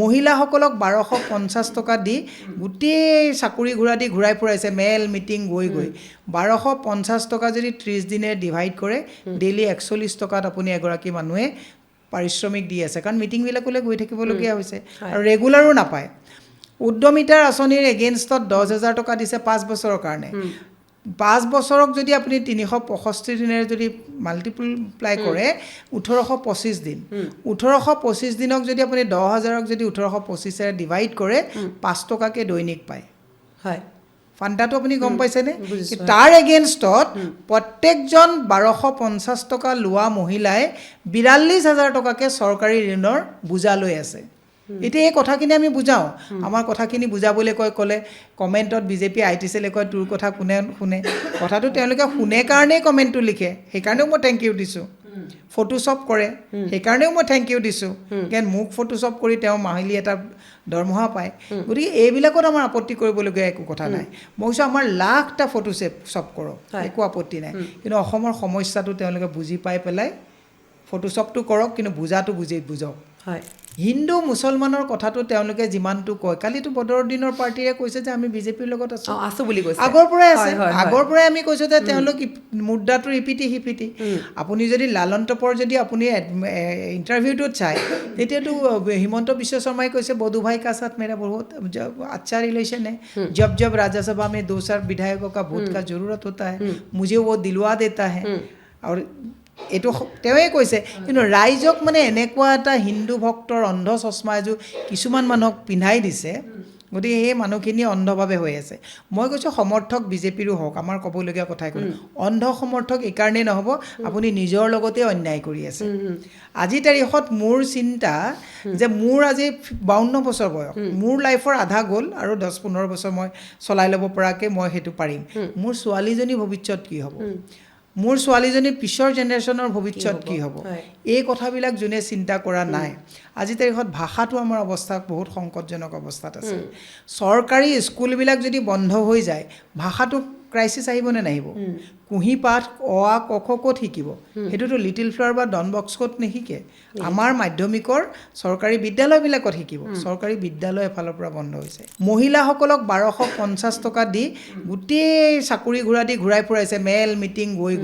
মহিলাসকলক 1250 টকা দি গোটেই চাকৰি ঘূৰা দি ঘূৰাই ফুৰাইছে মেল মিটিং গৈ 1250 টকা যদি 30 দিনে ডিভাইড কৰে ডেইলি 41 টকাত আপুনি এগৰাকী মানুহে পাৰিশ্ৰমিক দি আছে কাৰণ মিটিংবিলাকলৈ গৈ থাকিবলগীয়া হৈছে আৰু ৰেগুলাৰো নাপায় উদ্যমিতাৰ আঁচনিৰ এগেইনষ্টত 10,000 টকা দিছে 5 বছৰৰ কাৰণে 5 বছৰক যদি আপুনি 365 দিনেৰে যদি মাল্টিপ্লাই কৰে 1825 দিন 1825 দিনক যদি আপুনি 10,000ক যদি 1825 এৰে ডিভাইড কৰে 5 টকাকে দৈনিক পায় হয় ফান্ডাটো আপুনি গম পাইছেনে তাৰ এগেইনষ্টত প্ৰত্যেকজন 1250 টকা লোৱা মহিলাই 42,000 টকাকে চৰকাৰী ঋণৰ বোজা লৈ আছে এতিয়া এই কথাখিনি আমি বুজাওঁ আমাৰ কথাখিনি বুজাবলৈ ক'লে কমেণ্টত বিজেপি আইটি সেলে কয় তোৰ কথা কোনে শুনে কথাটো তেওঁলোকে শুনে কাৰণেই কমেণ্টটো লিখে সেইকাৰণেও মই থেংক ইউ দিছোঁ ফটোশ্বপ কৰে সেইকাৰণেও মই থেংক ইউ দিছোঁ কাৰণ মোক ফটোশ্বপ কৰি তেওঁ মাহিলী এটা দৰমহা পায় গতিকে এইবিলাকত আমাৰ আপত্তি কৰিবলগীয়া একো কথা নাই মই কৈছোঁ আমাৰ লাখটা ফটোশ্বপ কৰক একো আপত্তি নাই কিন্তু অসমৰ সমস্যাটো তেওঁলোকে বুজি পাই পেলাই ফটোশ্বপটো কৰক কিন্তু বুজাটো বুজাওক হয় হিন্দু মুছলমানৰ কথাটো তেওঁলোকে যিমানটো কয় কালিতো বদৰুদ্দিনৰ পাৰ্টিয়ে কৈছে যে আমি বিজেপিৰ লগত আছো বুলি কৈছে আগৰ পৰাই আছে আগৰ পৰাই আমি কৈছোঁ যে তেওঁলোক মুদ্ৰাটো ৰিপিটি আপুনি যদি লালন টপৰ যদি আপুনি ইণ্টাৰভিউটোত চায় তেতিয়াতো হিমন্ত বিশ্ব শৰ্মাই কৈছে বধু ভাই কা সাথ মেৰা বহুত আচ্ছা ৰিলেশ্যন है जब राज्यसभा में 2 विधायकों का वोट का जरूरत होता है मुझे वो दिलवा देता है और এইটো তেওঁৱে কৈছে কিন্তু ৰাইজক মানে এনেকুৱা এটা হিন্দু ভক্তৰ অন্ধ চশমা এযোৰ কিছুমান মানুহক পিন্ধাই দিছে গতিকে সেই মানুহখিনি অন্ধভাৱে হৈ আছে মই কৈছোঁ সমৰ্থক বিজেপিৰো হওক আমাৰ ক'বলগীয়া কথাই ক'লোঁ অন্ধ সমৰ্থক এইকাৰণেই নহ'ব আপুনি নিজৰ লগতে অন্যায় কৰি আছে আজি তাৰিখত মোৰ চিন্তা যে মোৰ আজি 52 বছৰ বয়স মোৰ লাইফৰ আধা গ'ল আৰু 10-15 বছৰ মই চলাই ল'ব পৰাকৈ মই সেইটো পাৰিম মোৰ ছোৱালীজনী ভৱিষ্যত কি হ'ব মোৰ ছোৱালীজনীৰ পিছৰ জেনেৰেশ্যনৰ ভৱিষ্যত কি হ'ব এই কথাবিলাক যোনে চিন্তা কৰা নাই আজি তাৰিখত ভাষাটো আমাৰ অৱস্থা বহুত সংকটজনক অৱস্থাত আছে চৰকাৰী স্কুলবিলাক যদি বন্ধ হৈ যায় ভাষাটো ক্ৰাইচিছ আহিবনে নাহিব কুঁহি পাঠ অ আ ক খ ক'ত শিকিব সেইটোতো লিটিল ফ্লাৱাৰ বা ডন বক্সকত নিশিকে আমাৰ মাধ্যমিকৰ চৰকাৰী বিদ্যালয়বিলাকত শিকিব চৰকাৰী বিদ্যালয় এফালৰ পৰা বন্ধ হৈছে মহিলাসকলক 1250 টকা দি গোটেই চাকৰি ঘূৰা দি ঘূৰাই ফুৰাইছে মেল মিটিং গৈ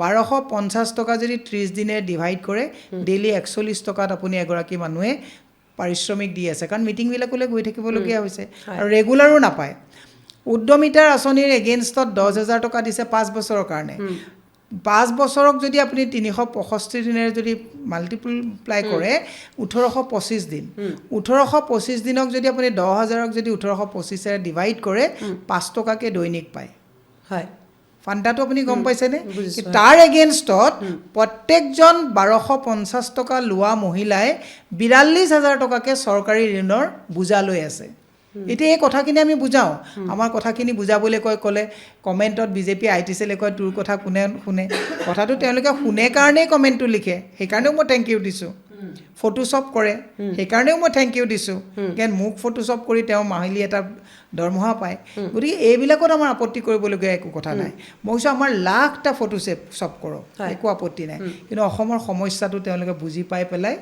1250 টকা যদি 30 দিনেৰে ডিভাইড কৰে ডেইলি 41 টকাত আপুনি এগৰাকী মানুহে পাৰিশ্ৰমিক দি আছে কাৰণ মিটিংবিলাকলৈ গৈ থাকিবলগীয়া হৈছে আৰু ৰেগুলাৰো নাপায় উদ্যমিতাৰ আঁচনিৰ এগেইনষ্টত 10,000 টকা দিছে 5 বছৰৰ কাৰণে 5 বছৰক যদি আপুনি 365 দিনেৰে যদি মাল্টিপ্লাই কৰে 1825 দিন 1825 দিনক যদি আপুনি 10,000ক যদি 1825 এৰে ডিভাইড কৰে 5 টকাকে দৈনিক পায় হয় ফান্ডাটো আপুনি গম পাইছেনে তাৰ এগেইনষ্টত প্ৰত্যেকজন 1250 টকা লোৱা মহিলাই 42,000 টকাকে চৰকাৰী ঋণৰ বোজা লৈ আছে এতিয়া এই কথাখিনি আমি বুজাওঁ আমাৰ কথাখিনি বুজাবলৈ ক'লে কমেণ্টত বিজেপি আইটি সেলে কয় তোৰ কথা কোনে শুনে কথাটো তেওঁলোকে শুনে কাৰণেই কমেণ্টটো লিখে সেইকাৰণেও মই থেংক ইউ দিছোঁ ফটোশ্বপ কৰে সেইকাৰণেও মই থেংক ইউ দিছোঁ কাৰণ মোক ফটোশ্বপ কৰি তেওঁ মাহিলী এটা দৰমহা পায় গতিকে এইবিলাকত আমাৰ আপত্তি কৰিবলগীয়া একো কথা নাই মই কৈছোঁ আমাৰ লাখটা ফটোশ্বপ কৰক একো আপত্তি নাই কিন্তু অসমৰ সমস্যাটো তেওঁলোকে বুজি পাই পেলাই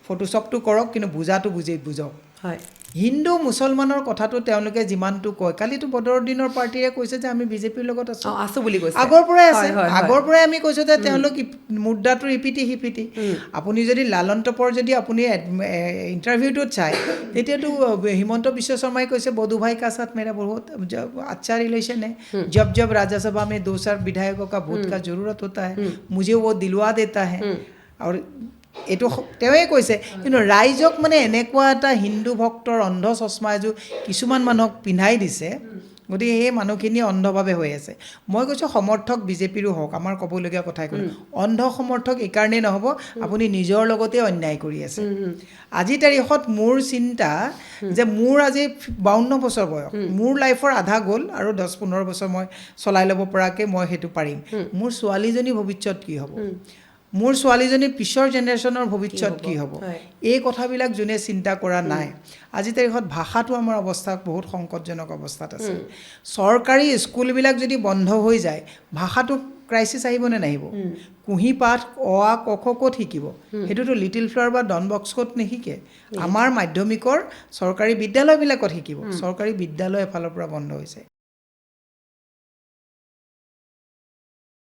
ফটোশ্বপটো কৰক কিন্তু বুজাটো বুজাওক হয় হিন্দু মুছলমানৰ কথাটো তেওঁলোকে যিমানটো কয় কালিতো বদৰুদ্দিনৰ পাৰ্টিয়ে কৈছে যে আমি বিজেপিৰ লগত আছো বুলি কৈছে আগৰ পৰাই আছে আগৰ পৰাই আমি কৈছোঁ যে তেওঁলোক মুদ্ৰাটো ৰিপিটি আপুনি যদি লালন টপৰ যদি আপুনি ইণ্টাৰভিউটোত চায় তেতিয়াতো হিমন্ত বিশ্ব শৰ্মাই কৈছে বধু ভাই কা সাথ মেৰা বহুত আচ্ছা ৰিলেশ্যন है जब राज्यसभा में 2 विधायकों का वोट का जरूरत होता है मुझे वो दिलवा देता है और এইটো তেওঁৱে কৈছে কিন্তু ৰাইজক মানে এনেকুৱা এটা হিন্দু ভক্তৰ অন্ধ চশমা এযোৰ কিছুমান মানুহক পিন্ধাই দিছে গতিকে সেই মানুহখিনি অন্ধভাৱে হৈ আছে মই কৈছোঁ সমৰ্থক বিজেপিৰো হওক আমাৰ ক'বলগীয়া কথাই ক'লোঁ অন্ধ সমৰ্থক এইকাৰণেই নহ'ব আপুনি নিজৰ লগতে অন্যায় কৰি আছে আজি তাৰিখত মোৰ চিন্তা যে মোৰ আজি 52 বছৰ বয়স মোৰ লাইফৰ আধা গ'ল আৰু 10-15 বছৰ মই চলাই ল'ব পৰাকৈ মই সেইটো পাৰিম মোৰ ছোৱালীজনী ভৱিষ্যত কি হ'ব মোৰ ছোৱালীজনীৰ পিছৰ জেনেৰেশ্যনৰ ভৱিষ্যত কি হ'ব এই কথাবিলাক যোনে চিন্তা কৰা নাই আজি তাৰিখত ভাষাটো আমাৰ অৱস্থা বহুত সংকটজনক অৱস্থাত আছে চৰকাৰী স্কুলবিলাক যদি বন্ধ হৈ যায় ভাষাটো ক্ৰাইচিছ আহিবনে নাহিব কুঁহি পাঠ অ আ ক খ ক'ত শিকিব সেইটোতো লিটিল ফ্লাৱাৰ বা ডন বস্কোত নিশিকে আমাৰ মাধ্যমিকৰ চৰকাৰী বিদ্যালয়বিলাকত শিকিব চৰকাৰী বিদ্যালয় এফালৰ পৰা বন্ধ হৈছে